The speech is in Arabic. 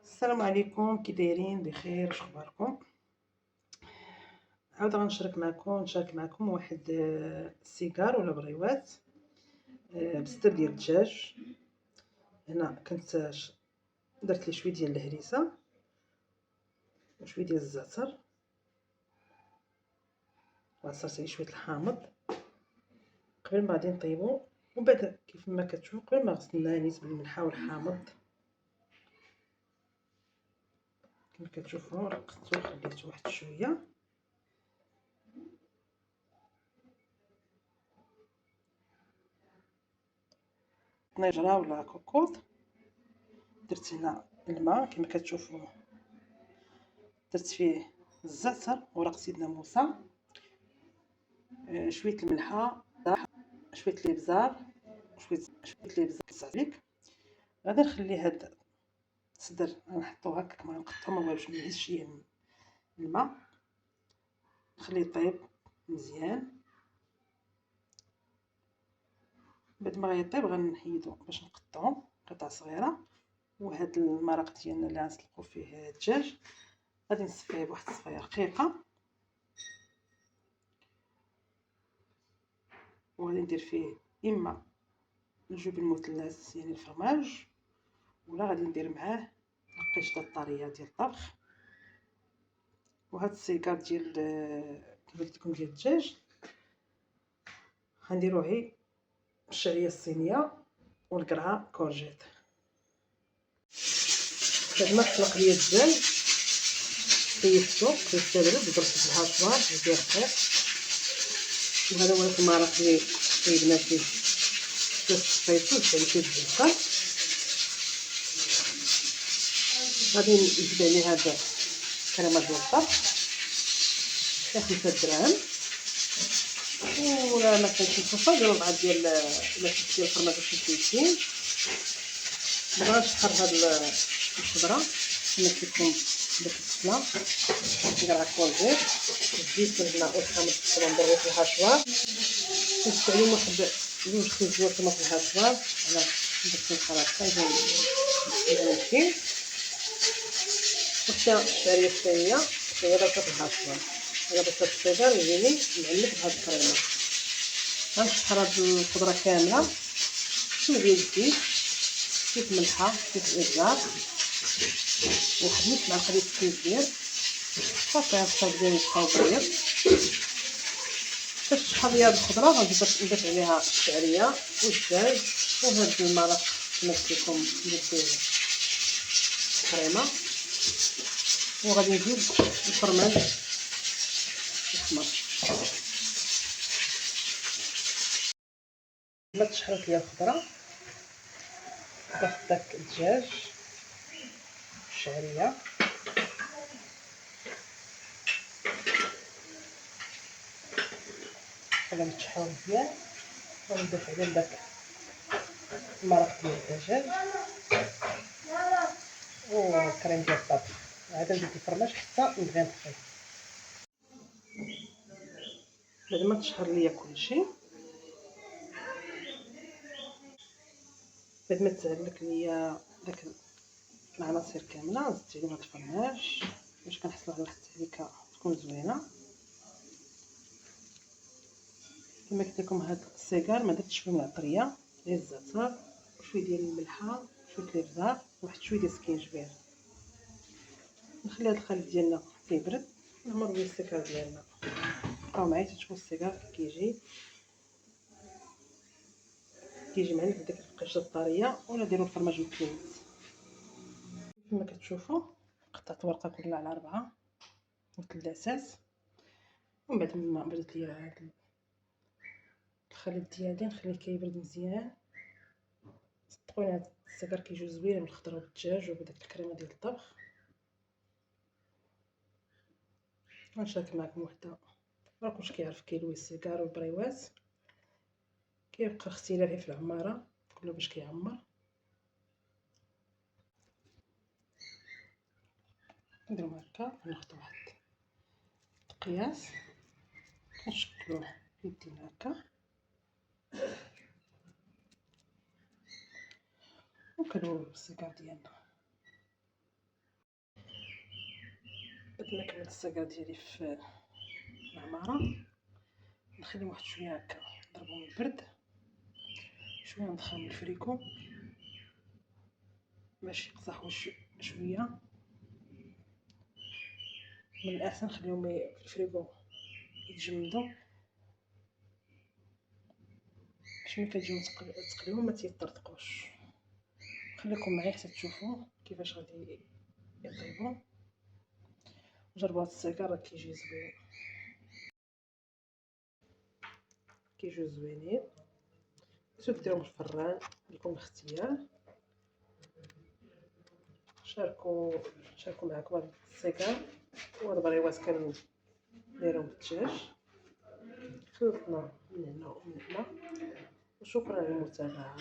السلام عليكم، كي دايرين؟ بخير؟ واش اخباركم؟ عاود نشارك معكم واحد السيجار ولا بريوات بصدر ديال الدجاج. هنا كنت درت لي شويه ديال الهريسه وشويه ديال الزعتر، وعصرت لي شويه الحامض قبل ما غادي نطيبو. ومن بعد كيف ما كتشوفوا قبل ما غسلناه نيت بالملحه والحامض كما كتشوفوا، رقدتو خليته واحد شويه. طنجره ولا كوكوط، درت هنا الماء كما كتشوفوا، درت فيه الزعتر ورق سيدنا موسى، شويه الملحه، شويه الابزار، شويه الابزار الزعتر. غادي نخلي هاد الصدر نحطو هكاك، ما نقطعو ما والوش، ما نهزش ليه الماء، نخليه يطيب مزيان. بعد ما غيطيب غنحيدو باش نقطعو قطع صغيره. وهاد المرق ديالنا اللي غنسلقو فيه الدجاج غادي نصفيه بواحد الصفايه رقيقه، وغادي ندير فيه اما الجبن المثلث يعني الفرماج، ولا غادي ندير معاه القشطه الطريه ديال الطبخ. وهاد السيكار ديال كيف قلت لكم ديال الدجاج غنديروه غير بالشعريه الصينيه والقرعه كورجيت. بعد ما طلق ليا الدجاج طيبتو برد ودرت الهاشوار ديال الرقيق. وهذا هو المرق اللي طيبنا فيه، درت صفيتو درت فيه الزعتر. غادي نزيد عليه هذا كريمه ديال الطبخ فيها 5 دراهم، ولا ما كانش مصفى ديال 4 ديال الفرماج الشيكين. بغا نشحر هاد الخضره كما كيكون داك السلا، نديرها كونجيت، الزيت والماء والحامض نديرو في الهاشوار، نحط عليهم واحد 2 خيزوات في الهاشوار على درت الخلطه مزيان، وحتى الشعريه الثانيه هي درتها في الهاشوار. انا درت هاد الصيدار يجيني معلق بهاد الكريمه. غنشحر هاد الخضره كامله، شويه ديال الزيت، شويه الملحه، شويه الابزار، واحد نص معلقه ديال الكزبير، صافي غنخليها ديالي يبقاو بيض. باش تشحر ليا هاد الخضره غنزيد نضيف عليها الشعريه والدجاج وهاد المرق كما قلت لكم ديال الكريمه، وغادي نزيد الفرماج الاحمر. ما تشحرت ليا الخضره ضفت داك الدجاج الشعريه، غادي تشحر مزيان، ونضيف عليهم داك المرق ديال الدجاج والكريم ديال الطبخ. عاد نزيد الفرماج حتى نبغي نطفي. بعد ما تشحر ليا كلشي، بعد ما تسالك ليا داك العناصر كامله، زدت عليهم هاد الفرماج باش كنحس واحد التحريكه تكون زوينه. كما قلت لكم هاد السيجار ما درتش فيه معطريه، غير الزعتر وشويه ديال الملحه وشويه الابزار وواحد شويه ديال السكينجبير. نخلي هاد الخليط ديالنا تيبرد نعمر بيه السيجار ديالنا. بقاو معايا تشوفوا السيجار كيجي معلق بديك القشطه الطريه، ولا ديروا الفرماج مكليس كما كتشوفوا. قطعت ورقه كلها على 4 مثلثات. ومن بعد ما بردت ليا هاد الخليط ديالي نخليه كيبرد مزيان. صدقوني هاد السيجار كيجيو زوينين بالخضره والدجاج وبداك الكريمه ديال الطبخ. غنشارك معكم وحده، راكم واش كيعرف كيلوي السيجار والبريوات، كيبقى اختلافي في العماره كله باش كيعمر. نديرو هكا، ناخدو واحد القياس كنشكلوه بيدينا هكا وكنولو السيجار ديالنا. بعد ما كملت السكر ديالي في العماره نخليهم واحد شويه هكا نضربهم البرد، شويه ندخلهم الفريكو باش يقزحوا شويه. من الاحسن نخليهم في الفريكو يتجمدوا باش ملي كتجيو تقليهم ما تيطرطقوش. خليكم معايا حتى تشوفوا كيفاش غادي يطيبوا. جربوا هاد السكر راه كيجي زوين، كيجيو زوينين. نسيو ديروهم في الفران لكم الاختيار. شاركوا معكم هاد السكر والبريوات كنديرهم بالدجاج. خلطنا من هنا ومن هنا، وشكرا للمتابعه.